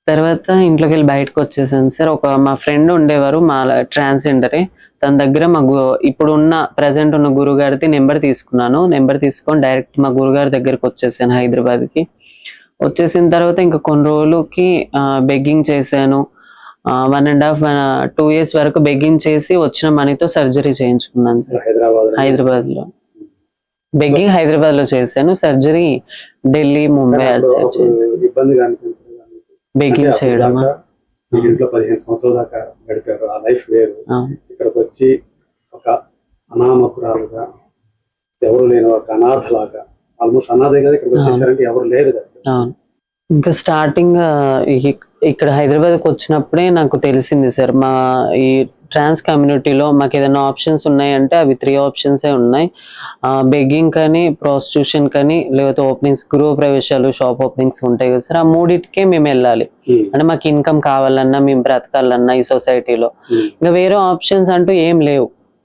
తర్వాత ఇంట్లోకి వెళ్ళి బయటకు వచ్చేసాను సార్. మా ఫ్రెండ్ ఉండేవారు, మా ట్రాన్స్జెండరే. తన దగ్గర ఇప్పుడు ఉన్న ప్రెసెంట్ ఉన్న గురుగారిది నెంబర్ తీసుకున్నాను. నెంబర్ తీసుకొని డైరెక్ట్ మా గురుగారి దగ్గరికి వచ్చేసాను హైదరాబాద్కి. వచ్చేసిన తర్వాత ఇంకా కొన్ని రోజులకి బెగ్గింగ్ చేశాను. 1.5 2 years వరకు బెగ్గింగ్ చేసి వచ్చిన మనీతో సర్జరీ చేయించుకున్నాను సార్ హైదరాబాద్ లో. బెగ్గింగ్ హైదరాబాద్ లో చేశాను, సర్జరీ ఢిల్లీ, ముంబై బెగ్గింగ్ చేయడం. ఇంట్లో 15 సంవత్సరాల దాకా గడిపారు, ఆ లైఫ్ వేరు. ఇక్కడికి వచ్చి ఒక అనామకురాలుగా, ఎవరు లేని ఒక అనాథలాగా, ఆల్మోస్ట్ అనాథే కదా, ఇక్కడికి వచ్చేసారంటే ఎవరు లేరు కదా. ఇంకా స్టార్టింగ్ ఇక్కడ హైదరాబాద్కి వచ్చినప్పుడే నాకు తెలిసింది సార్, మా ఈ ట్రాన్స్ కమ్యూనిటీలో మాకు ఏదైనా ఆప్షన్స్ ఉన్నాయంటే అవి 3 options ఉన్నాయి. బెగ్గింగ్ కానీ, ప్రాస్టిట్యూషన్ కానీ, లేకపోతే ఓపెనింగ్స్, గృహ ప్రవేశాలు, షాప్ ఓపెనింగ్స్ ఉంటాయి కదా సార్. ఆ 3టికే మేము వెళ్ళాలి. అంటే మాకు ఇన్కమ్ కావాలన్నా, మేము బ్రతకాలన్నా ఈ సొసైటీలో ఇంకా వేరే ఆప్షన్స్ అంటూ ఏం లేవు.